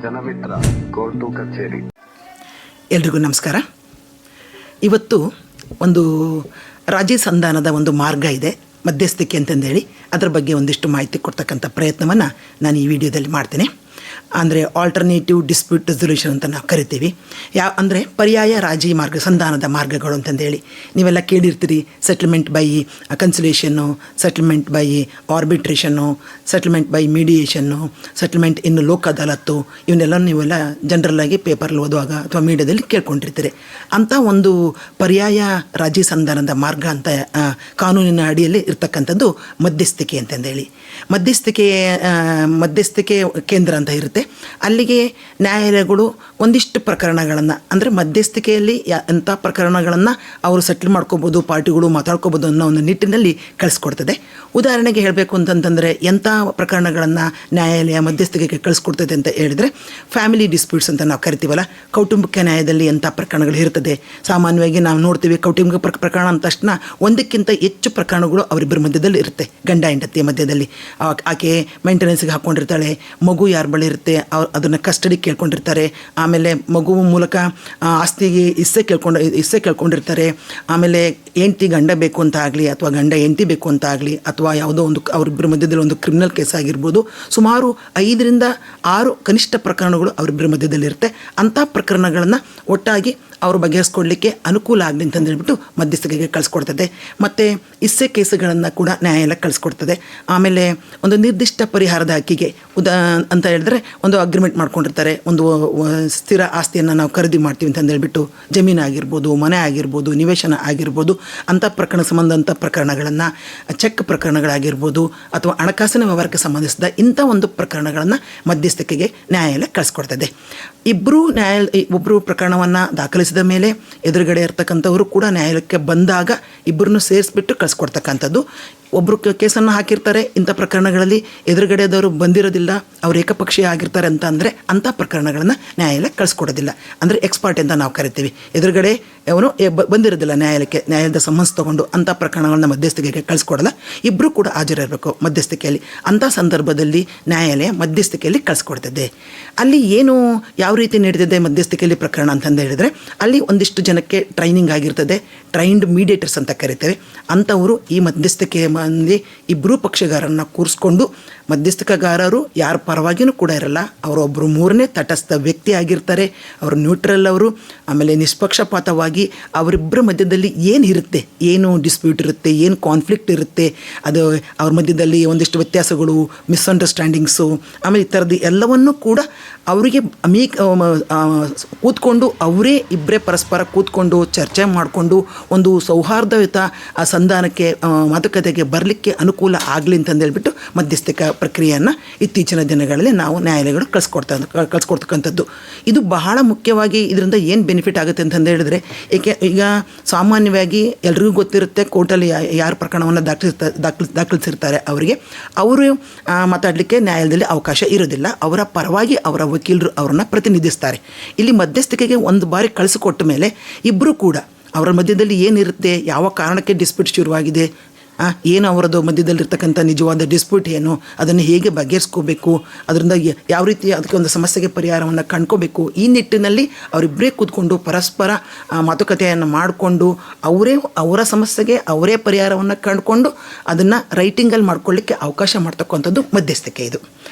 ಜನಮಿತ್ರ court ಕಚೇರಿ. ಎಲ್ರಿಗೂ ನಮಸ್ಕಾರ. ಇವತ್ತು ಒಂದು ರಾಜಿ ಸಂಧಾನದ ಒಂದು ಮಾರ್ಗ ಇದೆ, ಮಧ್ಯಸ್ಥಿಕೆ ಅಂತಂದೇಳಿ ಅದರ ಬಗ್ಗೆ ಒಂದಿಷ್ಟು ಮಾಹಿತಿ ಕೊಡ್ತಕ್ಕಂಥ ಪ್ರಯತ್ನವನ್ನು ನಾನು ಈ ವಿಡಿಯೋದಲ್ಲಿ ಮಾಡ್ತೇನೆ. ಅಂದರೆ ಆಲ್ಟರ್ನೇಟಿವ್ ಡಿಸ್ಪ್ಯೂಟ್ ರೆಸೊಲ್ಯೂಷನ್ ಅಂತ ನಾವು ಕರಿತೀವಿ. ಅಂದರೆ ಪರ್ಯಾಯ ರಾಜಿ ಮಾರ್ಗ, ಸಂಧಾನದ ಮಾರ್ಗಗಳು ಅಂತಂದೇಳಿ ನೀವೆಲ್ಲ ಕೇಳಿರ್ತೀರಿ. Settlement by conciliation, settlement by arbitration, settlement by mediation, settlement in Lok Adalat, ಇವನ್ನೆಲ್ಲ ನೀವೆಲ್ಲ ಜನರಲ್ಲಾಗಿ ಪೇಪರಲ್ಲಿ ಓದುವಾಗ ಅಥವಾ ಮೀಡಿಯಾದಲ್ಲಿ ಕೇಳ್ಕೊಂಡಿರ್ತೀರಿ. ಅಂಥ ಒಂದು ಪರ್ಯಾಯ ರಾಜಿ ಸಂಧಾನದ ಮಾರ್ಗ ಅಂತ ಕಾನೂನಿನ ಅಡಿಯಲ್ಲಿ ಇರ್ತಕ್ಕಂಥದ್ದು ಮಧ್ಯಸ್ಥಿಕೆ ಅಂತಂದೇಳಿ. ಮಧ್ಯಸ್ಥಿಕೆ ಕೇಂದ್ರ ಅಂತ ಇರುತ್ತೆ. ಅಲ್ಲಿಗೆ ನ್ಯಾಯಾಲಯಗಳು ಒಂದಿಷ್ಟು ಪ್ರಕರಣಗಳನ್ನು, ಅಂದರೆ ಮಧ್ಯಸ್ಥಿಕೆಯಲ್ಲಿ ಎಂಥ ಪ್ರಕರಣಗಳನ್ನು ಅವರು ಸೆಟ್ಲ್ ಮಾಡ್ಕೋಬೋದು, ಪಾರ್ಟಿಗಳು ಮಾತಾಡ್ಕೋಬೋದು ಅನ್ನೋ ಒಂದು ನಿಟ್ಟಿನಲ್ಲಿ ಕಳಿಸ್ಕೊಡ್ತದೆ. ಉದಾಹರಣೆಗೆ ಹೇಳಬೇಕು ಅಂತಂತಂದರೆ ಎಂಥ ಪ್ರಕರಣಗಳನ್ನು ನ್ಯಾಯಾಲಯ ಮಧ್ಯಸ್ಥಿಕೆಗೆ ಕಳಿಸ್ಕೊಡ್ತದೆ ಅಂತ ಹೇಳಿದರೆ, ಫ್ಯಾಮಿಲಿ ಡಿಸ್ಪ್ಯೂಟ್ಸ್ ಅಂತ ನಾವು ಕರಿತೀವಲ್ಲ, ಕೌಟುಂಬಿಕ ನ್ಯಾಯದಲ್ಲಿ ಎಂಥ ಪ್ರಕರಣಗಳು ಇರ್ತದೆ. ಸಾಮಾನ್ಯವಾಗಿ ನಾವು ನೋಡ್ತೀವಿ, ಕೌಟುಂಬಿಕ ಪ್ರಕರಣ ಅಂದ ತಕ್ಷಣ ಒಂದಕ್ಕಿಂತ ಹೆಚ್ಚು ಪ್ರಕರಣಗಳು ಅವರಿಬ್ಬರ ಮಧ್ಯದಲ್ಲಿ ಇರುತ್ತೆ. ಗಂಡ ಹೆಂಡತಿಯ ಮಧ್ಯದಲ್ಲಿ ಆಕೆ ಮೇಂಟೆನೆನ್ಸ್ಗೆ ಹಾಕ್ಕೊಂಡಿರ್ತಾಳೆ, ಮಗು ಯಾರ ಬಳಿ ಇರುತ್ತೆ ಅದನ್ನು ಕಸ್ಟಡಿ ಕೇಳ್ಕೊಂಡಿರ್ತಾರೆ. ಆಮೇಲೆ ಮಗು ಮೂಲಕ ಆಸ್ತಿಗೆ ಇಸ್ಸೆ ಕೇಳ್ಕೊಂಡಿರ್ತಾರೆ. ಆಮೇಲೆ ಹೆಂಡ್ತಿ ಗಂಡ ಬೇಕು ಅಂತ ಆಗಲಿ ಅಥವಾ ಗಂಡ ಹೆಂಡ್ತಿ ಬೇಕು ಅಂತ ಆಗಲಿ ಅಥವಾ ಯಾವುದೋ ಒಂದು ಅವರಿಬ್ಬರ ಮಧ್ಯದಲ್ಲಿ ಒಂದು ಕ್ರಿಮಿನಲ್ ಕೇಸ್ ಆಗಿರ್ಬೋದು. ಸುಮಾರು 5 ರಿಂದ 6 ಕನಿಷ್ಠ ಪ್ರಕರಣಗಳು ಅವರಿಬ್ಬರ ಮಧ್ಯದಲ್ಲಿರುತ್ತೆ. ಅಂಥ ಪ್ರಕರಣಗಳನ್ನು ಒಟ್ಟಾಗಿ ಅವರು ಬಗೆಹರಿಸ್ಕೊಡ್ಲಿಕ್ಕೆ ಅನುಕೂಲ ಆಗಲಿ ಅಂತಂದೇಳ್ಬಿಟ್ಟು ಮಧ್ಯಸ್ಥಿಕೆಗೆ ಕಳಿಸ್ಕೊಡ್ತದೆ. ಮತ್ತು ಇಸ್ಸೆ ಕೇಸುಗಳನ್ನು ಕೂಡ ನ್ಯಾಯಾಲಯ ಕಳಿಸ್ಕೊಡ್ತದೆ. ಆಮೇಲೆ ಒಂದು ನಿರ್ದಿಷ್ಟ ಪರಿಹಾರದ ಹಕ್ಕಿಗೆ ಅಂತ ಹೇಳಿದ್ರೆ ಒಂದು ಅಗ್ರಿಮೆಂಟ್ ಮಾಡ್ಕೊಂಡಿರ್ತಾರೆ. ಒಂದು ಸ್ಥಿರ ಆಸ್ತಿಯನ್ನು ನಾವು ಖರೀದಿ ಮಾಡ್ತೀವಿ ಅಂತಂದೇಳ್ಬಿಟ್ಟು, ಜಮೀನು ಆಗಿರ್ಬೋದು, ಮನೆ ಆಗಿರ್ಬೋದು, ನಿವೇಶನ ಆಗಿರ್ಬೋದು, ಅಂಥ ಸಂಬಂಧಂಥ ಪ್ರಕರಣಗಳನ್ನು, ಚೆಕ್ ಪ್ರಕರಣಗಳಾಗಿರ್ಬೋದು ಅಥವಾ ಹಣಕಾಸಿನ ವ್ಯವಹಾರಕ್ಕೆ ಸಂಬಂಧಿಸಿದ ಇಂಥ ಒಂದು ಪ್ರಕರಣಗಳನ್ನು ಮಧ್ಯಸ್ಥಿಕೆಗೆ ನ್ಯಾಯಾಲಯ ಕಳಿಸ್ಕೊಡ್ತದೆ. ಒಬ್ಬರು ಪ್ರಕರಣವನ್ನು ದಾಖಲಿಸಿದ ಮೇಲೆ ಎದುರುಗಡೆ ಇರ್ತಕ್ಕಂಥವರು ಕೂಡ ನ್ಯಾಯಾಲಯಕ್ಕೆ ಬಂದಾಗ ಇಬ್ಬರನ್ನು ಸೇರಿಸ್ಬಿಟ್ಟು ಕಳಿಸ್ಕೊಡ್ತಕ್ಕಂಥದ್ದು. ಒಬ್ಬರು ಕೇಸನ್ನು ಹಾಕಿರ್ತಾರೆ, ಇಂಥ ಪ್ರಕರಣಗಳಲ್ಲಿ ಎದುರುಗಡೆದವರು ಬಂದಿರೋದಿಲ್ಲ, ಅವರು ಏಕಪಕ್ಷೀಯ ಆಗಿರ್ತಾರೆ ಅಂತ ಅಂದರೆ ಅಂಥ ಪ್ರಕರಣಗಳನ್ನು ನ್ಯಾಯಾಲಯ ಕಳಿಸ್ಕೊಡೋದಿಲ್ಲ. ಅಂದರೆ ಎಕ್ಸ್ಪರ್ಟ್ ಅಂತ ನಾವು ಕರಿತೀವಿ. ಎದುರುಗಡೆ ಅವನು ಬಂದಿರೋದಿಲ್ಲ ನ್ಯಾಯಾಲಯದ ಸಮನ್ಸ್ ತೊಗೊಂಡು ಅಂಥ ಪ್ರಕರಣಗಳನ್ನ ಮಧ್ಯಸ್ಥಿಕೆಗೆ ಕಳಿಸ್ಕೊಡಲ್ಲ. ಇಬ್ಬರು ಕೂಡ ಹಾಜರಿರಬೇಕು ಮಧ್ಯಸ್ಥಿಕೆಯಲ್ಲಿ. ಅಂಥ ಸಂದರ್ಭದಲ್ಲಿ ನ್ಯಾಯಾಲಯ ಮಧ್ಯಸ್ಥಿಕೆಯಲ್ಲಿ ಕಳಿಸ್ಕೊಡ್ತದೆ. ಅಲ್ಲಿ ಯಾವ ರೀತಿ ನಡೀತಿದೆ ಮಧ್ಯಸ್ಥಿಕೆಯಲ್ಲಿ ಪ್ರಕರಣ ಅಂತಂದು ಹೇಳಿದರೆ, ಅಲ್ಲಿ ಒಂದಿಷ್ಟು ಜನಕ್ಕೆ ಟ್ರೈನಿಂಗ್ ಆಗಿರ್ತದೆ. ಟ್ರೈನ್ಡ್ ಮೀಡಿಯೇಟರ್ಸ್ ಅಂತ ಕರಿತೇವೆ. ಅಂಥವರು ಈ ಮಧ್ಯಸ್ಥಿಕೆಯಲ್ಲಿ ಇಬ್ಬರೂ ಪಕ್ಷಗಾರರನ್ನು ಕೂರಿಸ್ಕೊಂಡು, ಮಧ್ಯಸ್ಥಿಕೆಗಾರರು ಯಾರ ಪರವಾಗಿಯೂ ಕೂಡ ಇರಲ್ಲ, ಅವರೊಬ್ಬರು 3ನೇ ತಟಸ್ಥ ವ್ಯಕ್ತಿ ಆಗಿರ್ತಾರೆ. ಅವರು ನ್ಯೂಟ್ರಲ್ ಅವರು. ಆಮೇಲೆ ನಿಷ್ಪಕ್ಷಪಾತವಾಗಿ ಅವರಿಬ್ಬರ ಮಧ್ಯದಲ್ಲಿ ಏನಿರುತ್ತೆ, ಏನು ಡಿಸ್ಪ್ಯೂಟ್ ಇರುತ್ತೆ, ಏನು ಕಾನ್ಫ್ಲಿಕ್ಟ್ ಇರುತ್ತೆ, ಅದು ಅವ್ರ ಮಧ್ಯದಲ್ಲಿ ಒಂದಿಷ್ಟು ವ್ಯತ್ಯಾಸಗಳು, ಮಿಸ್ಅಂಡರ್ಸ್ಟ್ಯಾಂಡಿಂಗ್ಸು, ಆಮೇಲೆ ಈ ಥರದ್ದು ಎಲ್ಲವನ್ನೂ ಕೂಡ ಅವರಿಗೆ ಕೂತ್ಕೊಂಡು ಅವರೇ ಇಬ್ಬರೇ ಪರಸ್ಪರ ಕೂತ್ಕೊಂಡು ಚರ್ಚೆ ಮಾಡಿಕೊಂಡು ಒಂದು ಸೌಹಾರ್ದಯುತ ಸಂಧಾನಕ್ಕೆ, ಮಾತುಕತೆಗೆ ಬರಲಿಕ್ಕೆ ಅನುಕೂಲ ಆಗಲಿ ಅಂತಂದೇಳ್ಬಿಟ್ಟು ಮಧ್ಯಸ್ಥಿಕೆ ಪ್ರಕ್ರಿಯೆಯನ್ನು ಇತ್ತೀಚಿನ ದಿನಗಳಲ್ಲಿ ನಾವು ನ್ಯಾಯಾಲಯಗಳು ಕಳಿಸ್ಕೊಡ್ತಕ್ಕಂಥದ್ದು. ಇದು ಬಹಳ ಮುಖ್ಯವಾಗಿ. ಇದರಿಂದ ಏನು ಬೆನಿಫಿಟ್ ಆಗುತ್ತೆ ಅಂತಂದು ಹೇಳಿದ್ರೆ, ಈಗ ಸಾಮಾನ್ಯವಾಗಿ ಎಲ್ರಿಗೂ ಗೊತ್ತಿರುತ್ತೆ, ಕೋರ್ಟಲ್ಲಿ ಯಾರು ಪ್ರಕರಣವನ್ನು ದಾಖಲಿಸಿರ್ತಾರೆ ಅವರು ಮಾತಾಡಲಿಕ್ಕೆ ನ್ಯಾಯಾಲಯದಲ್ಲಿ ಅವಕಾಶ ಇರೋದಿಲ್ಲ. ಅವರ ಪರವಾಗಿ ಅವರ ವಕೀಲರು ಅವರನ್ನು ಪ್ರತಿನಿಧಿಸ್ತಾರೆ. ಇಲ್ಲಿ ಮಧ್ಯಸ್ಥಿಕೆಗೆ ಒಂದು ಬಾರಿ ಕಳಿಸಿಕೊಟ್ಟ ಮೇಲೆ ಇಬ್ಬರು ಕೂಡ ಅವರ ಮಧ್ಯದಲ್ಲಿ ಏನಿರುತ್ತೆ, ಯಾವ ಕಾರಣಕ್ಕೆ ಡಿಸ್ಪ್ಯೂಟ್ ಶುರುವಾಗಿದೆ, ಏನು ಅವರದ್ದು ಮಧ್ಯದಲ್ಲಿರ್ತಕ್ಕಂಥ ನಿಜವಾದ ಡಿಸ್ಪ್ಯೂಟ್ ಏನು, ಅದನ್ನು ಹೇಗೆ ಬಗೆಹರಿಸ್ಕೋಬೇಕು, ಅದರಿಂದ ಯಾವ ರೀತಿ ಅದಕ್ಕೆ ಒಂದು ಸಮಸ್ಯೆಗೆ ಪರಿಹಾರವನ್ನು ಕಂಡ್ಕೋಬೇಕು, ಈ ನಿಟ್ಟಿನಲ್ಲಿ ಅವರಿಬ್ಬರೇ ಕೂತ್ಕೊಂಡು ಪರಸ್ಪರ ಮಾತುಕತೆಯನ್ನು ಮಾಡಿಕೊಂಡು ಅವರ ಸಮಸ್ಯೆಗೆ ಅವರೇ ಪರಿಹಾರವನ್ನು ಕಂಡುಕೊಂಡು ಅದನ್ನು ರೈಟಿಂಗಲ್ಲಿ ಮಾಡ್ಕೊಳ್ಳಿಕ್ಕೆ ಅವಕಾಶ ಮಾಡ್ತಕ್ಕಂಥದ್ದು ಮಧ್ಯಸ್ಥಿಕೆ. ಇದು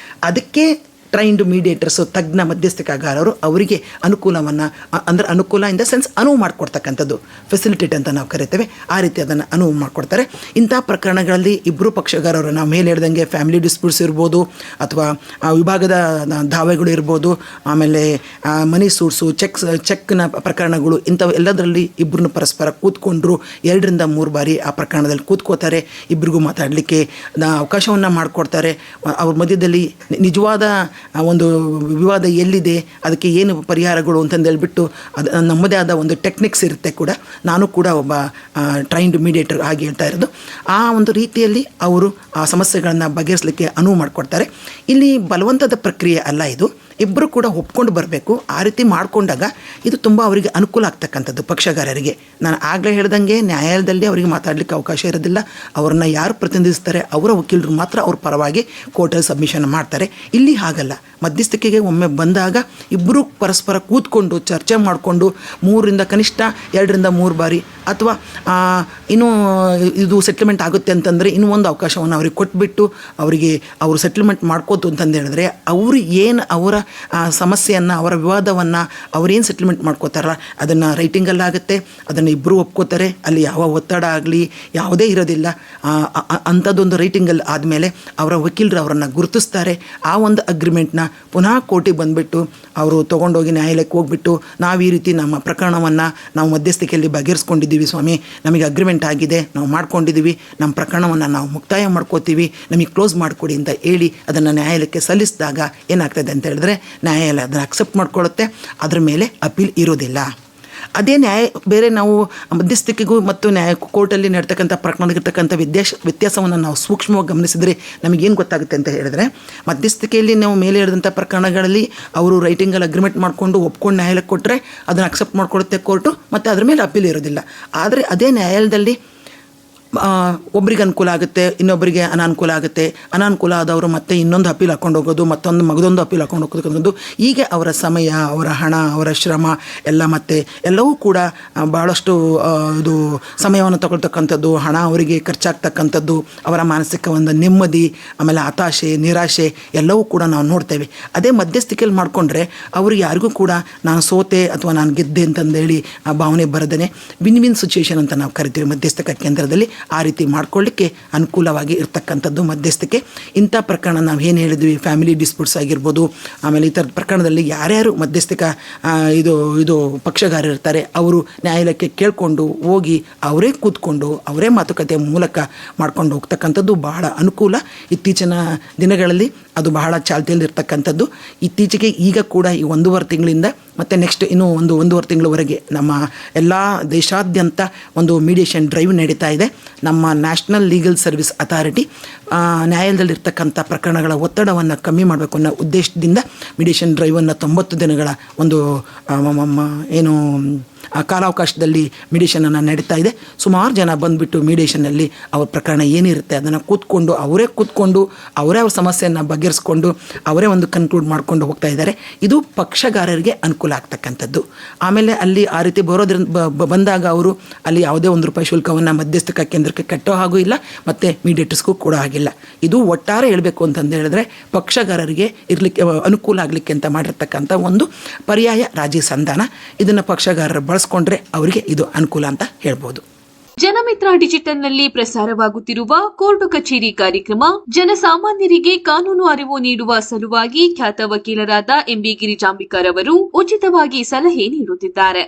ಅದಕ್ಕೆ ಟ್ರೈನ್ಡ್ ಮೀಡಿಯೇಟರ್ಸು, ತಜ್ಞ ಮಧ್ಯಸ್ಥಿಕೆಗಾರರು ಅವರಿಗೆ ಅನುಕೂಲವನ್ನು, ಅಂದರೆ ಅನುಕೂಲ ಇನ್ ದ ಸೆನ್ಸ್ ಅನುವು ಮಾಡಿಕೊಡ್ತಕ್ಕಂಥದ್ದು, ಫೆಸಿಲಿಟೇಟ್ ಅಂತ ನಾವು ಕರಿತೇವೆ. ಆ ರೀತಿ ಅದನ್ನು ಅನುವು ಮಾಡಿಕೊಡ್ತಾರೆ. ಇಂಥ ಪ್ರಕರಣಗಳಲ್ಲಿ ಇಬ್ಬರು ಪಕ್ಷಗಾರರು, ನಾವು ಮೇಲೆ ಹೇಳ್ದಂಗೆ ಫ್ಯಾಮಿಲಿ ಡಿಸ್ಪ್ಯೂಟ್ಸ್ ಇರ್ಬೋದು ಅಥವಾ ವಿಭಾಗದ ದಾವೆಗಳು ಇರ್ಬೋದು, ಆಮೇಲೆ ಮನಿ ಸೂಟ್ಸು, ಚೆಕ್ನ ಪ್ರಕರಣಗಳು, ಇಂಥವೆಲ್ಲದರಲ್ಲಿ ಇಬ್ಬರನ್ನು ಪರಸ್ಪರ ಕೂತ್ಕೊಂಡ್ರು 2 ರಿಂದ 3 ಬಾರಿ ಆ ಪ್ರಕರಣದಲ್ಲಿ ಕೂತ್ಕೋತಾರೆ. ಇಬ್ಬರಿಗೂ ಮಾತಾಡಲಿಕ್ಕೆ ಅವಕಾಶವನ್ನು ಮಾಡಿಕೊಡ್ತಾರೆ. ಅವ್ರ ಮಧ್ಯದಲ್ಲಿ ನಿಜವಾದ ಒಂದು ವಿವಾದ ಎಲ್ಲಿದೆ, ಅದಕ್ಕೆ ಏನು ಪರಿಹಾರಗಳು ಅಂತಂದೇಳ್ಬಿಟ್ಟು ಅದು ನಮ್ಮದೇ ಆದ ಒಂದು ಟೆಕ್ನಿಕ್ಸ್ ಇರುತ್ತೆ. ಕೂಡ ನಾನು ಕೂಡ ಒಬ್ಬ ಟ್ರೈನ್ಡ್ ಮೀಡಿಯೇಟರ್ ಆಗಿ ಹೇಳ್ತಾ ಇರೋದು. ಆ ಒಂದು ರೀತಿಯಲ್ಲಿ ಅವರು ಆ ಸಮಸ್ಯೆಗಳನ್ನು ಬಗೆಹರಿಸಲಿಕ್ಕೆ ಅನುವು ಮಾಡಿಕೊಡ್ತಾರೆ. ಇಲ್ಲಿ ಬಲವಂತದ ಪ್ರಕ್ರಿಯೆ ಅಲ್ಲ ಇದು. ಇಬ್ಬರು ಕೂಡ ಒಪ್ಕೊಂಡು ಬರಬೇಕು. ಆ ರೀತಿ ಮಾಡಿಕೊಂಡಾಗ ಇದು ತುಂಬ ಅವರಿಗೆ ಅನುಕೂಲ ಆಗ್ತಕ್ಕಂಥದ್ದು ಪಕ್ಷಗಾರರಿಗೆ. ನಾನು ಆಗಲೇ ಹೇಳ್ದಂಗೆ ನ್ಯಾಯಾಲಯದಲ್ಲಿ ಅವರಿಗೆ ಮಾತಾಡಲಿಕ್ಕೆ ಅವಕಾಶ ಇರೋದಿಲ್ಲ. ಅವರನ್ನು ಯಾರು ಪ್ರತಿನಿಧಿಸ್ತಾರೆ ಅವರ ವಕೀಲರು ಮಾತ್ರ ಅವ್ರ ಪರವಾಗಿ ಕೋರ್ಟಲ್ಲಿ ಸಬ್ಮಿಷನ್ ಮಾಡ್ತಾರೆ. ಇಲ್ಲಿ ಹಾಗಲ್ಲ, ಮಧ್ಯಸ್ಥಿಕೆಗೆ ಒಮ್ಮೆ ಬಂದಾಗ ಇಬ್ಬರು ಪರಸ್ಪರ ಕೂತ್ಕೊಂಡು ಚರ್ಚೆ ಮಾಡಿಕೊಂಡು 2 ಬಾರಿ ಅಥವಾ ಇನ್ನೂ ಇದು ಸೆಟ್ಲ್ಮೆಂಟ್ ಆಗುತ್ತೆ ಅಂತಂದರೆ ಇನ್ನೂ ಒಂದು ಅವಕಾಶವನ್ನು ಅವ್ರಿಗೆ ಕೊಟ್ಬಿಟ್ಟು ಅವರು ಸೆಟ್ಲ್ಮೆಂಟ್ ಮಾಡ್ಕೋತು ಅಂತಂದು ಹೇಳಿದ್ರೆ ಅವರು ಏನು ಅವರ ಸಮಸ್ಯೆಯನ್ನು ಅವರ ವಿವಾದವನ್ನು ಅವರೇನು ಸೆಟ್ಲ್ಮೆಂಟ್ ಮಾಡ್ಕೋತಾರಲ್ಲ ಅದನ್ನು ರೈಟಿಂಗಲ್ಲಾಗುತ್ತೆ, ಅದನ್ನು ಇಬ್ಬರು ಒಪ್ಕೋತಾರೆ, ಅಲ್ಲಿ ಯಾವ ಒತ್ತಡ ಆಗಲಿ ಯಾವುದೇ ಇರೋದಿಲ್ಲ. ಅಂಥದ್ದೊಂದು ರೈಟಿಂಗಲ್ಲಿ ಆದಮೇಲೆ ಅವರ ವಕೀಲರು ಅವರನ್ನು ಗುರುತಿಸ್ತಾರೆ. ಆ ಒಂದು ಅಗ್ರಿಮೆಂಟ್ನ ಪುನಃ ಕೋರ್ಟಿಗೆ ಬಂದುಬಿಟ್ಟು ಅವರು ತೊಗೊಂಡೋಗಿ ನ್ಯಾಯಾಲಯಕ್ಕೆ ಹೋಗ್ಬಿಟ್ಟು ನಾವು ಈ ರೀತಿ ನಮ್ಮ ಪ್ರಕರಣವನ್ನು ನಾವು ಮಧ್ಯಸ್ಥಿಕೆಯಲ್ಲಿ ಬಗೆಹರಿಸ್ಕೊಂಡಿದ್ದೀವಿ ಸ್ವಾಮಿ, ನಮಗೆ ಅಗ್ರಿಮೆಂಟ್ ಆಗಿದೆ, ನಾವು ಮಾಡ್ಕೊಂಡಿದ್ದೀವಿ, ನಮ್ಮ ಪ್ರಕರಣವನ್ನು ನಾವು ಮುಕ್ತಾಯ ಮಾಡ್ಕೋತೀವಿ, ನಮಗೆ ಕ್ಲೋಸ್ ಮಾಡಿಕೊಡಿ ಅಂತ ಹೇಳಿ ಅದನ್ನು ನ್ಯಾಯಾಲಯಕ್ಕೆ ಸಲ್ಲಿಸಿದಾಗ ಏನಾಗ್ತದೆ ಅಂತ ಹೇಳಿದ್ರೆ ನ್ಯಾಯಾಲಯ ಅದನ್ನು ಅಕ್ಸೆಪ್ಟ್ ಮಾಡ್ಕೊಳ್ಳುತ್ತೆ. ಅದರ ಮೇಲೆ ಅಪೀಲ್ ಇರೋದಿಲ್ಲ. ಅದೇ ಬೇರೆ ನಾವು ಮಧ್ಯಸ್ಥಿಕೆಗೂ ಮತ್ತು ಕೋರ್ಟಲ್ಲಿ ನಡ್ತಕ್ಕಂಥ ಪ್ರಕರಣದಲ್ಲಿರ್ತಕ್ಕಂಥ ವ್ಯತ್ಯಾಸವನ್ನು ನಾವು ಸೂಕ್ಷ್ಮವಾಗಿ ಗಮನಿಸಿದರೆ ನಮಗೇನು ಗೊತ್ತಾಗುತ್ತೆ ಅಂತ ಹೇಳಿದ್ರೆ, ಮಧ್ಯಸ್ಥಿಕೆಯಲ್ಲಿ ನಾವು ಮೇಲೆ ಹೇಳಿದಂಥ ಪ್ರಕರಣಗಳಲ್ಲಿ ಅವರು ರೈಟಿಂಗಲ್ಲಿ ಅಗ್ರಿಮೆಂಟ್ ಮಾಡಿಕೊಂಡು ಒಪ್ಕೊಂಡು ನ್ಯಾಯಾಲಯಕ್ಕೆ ಕೊಟ್ಟರೆ ಅದನ್ನು ಅಕ್ಸೆಪ್ಟ್ ಮಾಡ್ಕೊಳುತ್ತೆ ಕೋರ್ಟು, ಮತ್ತು ಅದ್ರ ಮೇಲೆ ಅಪೀಲ್ ಇರೋದಿಲ್ಲ. ಆದರೆ ಅದೇ ನ್ಯಾಯಾಲಯದಲ್ಲಿ ಒಬ್ರಿಗೆ ಅನುಕೂಲ ಆಗುತ್ತೆ, ಇನ್ನೊಬ್ಬರಿಗೆ ಅನಾನುಕೂಲ ಆಗುತ್ತೆ. ಅನಾನುಕೂಲ ಆದವರು ಮತ್ತೆ ಇನ್ನೊಂದು ಅಪೀಲ್ ಹಾಕೊಂಡು ಹೋಗೋದು, ಮಗದೊಂದು ಅಪೀಲ್ ಹಾಕೊಂಡು ಹೋಗೋದು, ಹೀಗೆ ಅವರ ಸಮಯ, ಅವರ ಹಣ, ಅವರ ಶ್ರಮ ಎಲ್ಲವೂ ಕೂಡ ಭಾಳಷ್ಟು ಇದು ಸಮಯವನ್ನು ತಗೊಳ್ತಕ್ಕಂಥದ್ದು, ಹಣ ಅವರಿಗೆ ಖರ್ಚಾಗ್ತಕ್ಕಂಥದ್ದು, ಅವರ ಮಾನಸಿಕ ಒಂದು ನೆಮ್ಮದಿ, ಆಮೇಲೆ ಹತಾಶೆ, ನಿರಾಶೆ ಎಲ್ಲವೂ ಕೂಡ ನಾವು ನೋಡ್ತೇವೆ. ಅದೇ ಮಧ್ಯಸ್ಥಿಕೆಯಲ್ಲಿ ಮಾಡಿಕೊಂಡ್ರೆ ಅವ್ರಿಗೆ ಯಾರಿಗೂ ಕೂಡ ನಾನು ಸೋತೆ ಅಥವಾ ನಾನು ಗೆದ್ದೆ ಅಂತಂದೇಳಿ ಆ ಭಾವನೆ ಬರದೇ ವಿನ್ ವಿನ್ ಸಿಚುಯೇಷನ್ ಅಂತ ನಾವು ಕರಿತೀವಿ ಮಧ್ಯಸ್ಥಿಕೆ ಕೇಂದ್ರದಲ್ಲಿ. ಆ ರೀತಿ ಮಾಡ್ಕೊಳ್ಳಿಕ್ಕೆ ಅನುಕೂಲವಾಗಿ ಇರ್ತಕ್ಕಂಥದ್ದು ಮಧ್ಯಸ್ಥಿಕೆ. ಇಂಥ ಪ್ರಕರಣ ನಾವು ಏನು ಹೇಳಿದ್ವಿ, ಫ್ಯಾಮಿಲಿ ಡಿಸ್ಪ್ಯೂಟ್ಸ್ ಆಗಿರ್ಬೋದು, ಆಮೇಲೆ ಈ ಥರದ ಪ್ರಕರಣದಲ್ಲಿ ಯಾರ್ಯಾರು ಮಧ್ಯಸ್ಥಿಕ ಇದು ಪಕ್ಷಗಾರರು ಇರ್ತಾರೆ ಅವರು ನ್ಯಾಯಾಲಯಕ್ಕೆ ಕೇಳಿಕೊಂಡು ಹೋಗಿ ಅವರೇ ಕೂತ್ಕೊಂಡು ಅವರೇ ಮಾತುಕತೆ ಮೂಲಕ ಮಾಡ್ಕೊಂಡು ಹೋಗ್ತಕ್ಕಂಥದ್ದು ಬಹಳ ಅನುಕೂಲ. ಇತ್ತೀಚಿನ ದಿನಗಳಲ್ಲಿ ಅದು ಬಹಳ ಚಾಲ್ತಿಯಲ್ಲಿರ್ತಕ್ಕಂಥದ್ದು. ಇತ್ತೀಚೆಗೆ ಈಗ ಕೂಡ ಈ 1.5 ತಿಂಗಳಿಂದ ಮತ್ತು ನೆಕ್ಸ್ಟ್ ಇನ್ನೂ 1.5 ತಿಂಗಳವರೆಗೆ ನಮ್ಮ ಎಲ್ಲ ದೇಶಾದ್ಯಂತ ಒಂದು ಮೀಡಿಯೇಷನ್ ಡ್ರೈವ್ ನಡೀತಾ ಇದೆ. ನಮ್ಮ ನ್ಯಾಷನಲ್ ಲೀಗಲ್ ಸರ್ವಿಸ್ ಅಥಾರಿಟಿ ನ್ಯಾಯಾಲಯದಲ್ಲಿರ್ತಕ್ಕಂಥ ಪ್ರಕರಣಗಳ ಒತ್ತಡವನ್ನು ಕಮ್ಮಿ ಮಾಡಬೇಕು ಅನ್ನೋ ಉದ್ದೇಶದಿಂದ ಮೀಡಿಯೇಷನ್ ಡ್ರೈವನ್ನು 90 ದಿನಗಳ ಒಂದು ಏನು ಕಾಲಾವಕಾಶದಲ್ಲಿ ಮೀಡಿಯೇಷನನ್ನು ನಡೀತಾ ಇದೆ. ಸುಮಾರು ಜನ ಬಂದುಬಿಟ್ಟು ಮೀಡಿಯೇಷನ್ನಲ್ಲಿ ಅವ್ರ ಪ್ರಕರಣ ಏನಿರುತ್ತೆ ಅದನ್ನು ಕೂತ್ಕೊಂಡು ಅವರೇ ಅವ್ರ ಸಮಸ್ಯೆಯನ್ನು ಬಗೆಹರಿಸ್ಕೊಂಡು ಅವರೇ ಒಂದು ಕನ್ಕ್ಲೂಡ್ ಮಾಡ್ಕೊಂಡು ಹೋಗ್ತಾ ಇದ್ದಾರೆ. ಇದು ಪಕ್ಷಗಾರರಿಗೆ ಅನುಕೂಲ ಆಗ್ತಕ್ಕಂಥದ್ದು. ಆಮೇಲೆ ಅಲ್ಲಿ ಆ ರೀತಿ ಬಂದಾಗ ಅವರು ಅಲ್ಲಿ ಯಾವುದೇ ₹1 ಶುಲ್ಕವನ್ನು ಮಧ್ಯಸ್ಥಿಕಾ ಕೇಂದ್ರಕ್ಕೆ ಕಟ್ಟೋ ಹಾಗೂ ಇಲ್ಲ, ಮತ್ತು ಮೀಡಿಯೇಟರ್ಸ್ಗೂ ಕೂಡ ಆಗಿಲ್ಲ. ಇದು ಒಟ್ಟಾರೆ ಹೇಳಬೇಕು ಅಂತಂದು ಹೇಳಿದ್ರೆ ಪಕ್ಷಗಾರರಿಗೆ ಇರಲಿಕ್ಕೆ ಅನುಕೂಲ ಆಗಲಿಕ್ಕೆ ಅಂತ ಮಾಡಿರ್ತಕ್ಕಂಥ ಒಂದು ಪರ್ಯಾಯ ರಾಜಿ ಸಂಧಾನ. ಇದನ್ನು ಪಕ್ಷಗಾರರು ಬಳಸ್ಕೊಂಡ್ರೆ ಅವರಿಗೆ ಇದು ಅನುಕೂಲ ಅಂತ ಹೇಳ್ಬೋದು. ಜನಮಿತ್ರ ಡಿಜಿಟಲ್ನಲ್ಲಿ ಪ್ರಸಾರವಾಗುತ್ತಿರುವ ಕೋರ್ಟು ಕಚೇರಿ ಕಾರ್ಯಕ್ರಮ ಜನಸಾಮಾನ್ಯರಿಗೆ ಕಾನೂನು ಅರಿವು ನೀಡುವ ಸಲುವಾಗಿ ಖ್ಯಾತ ವಕೀಲರಾದ ಎಂಬಿ ಗಿರಿಜಾಂಬಿಕರ್ ಅವರು ಉಚಿತವಾಗಿ ಸಲಹೆ ನೀಡುತ್ತಿದ್ದಾರೆ.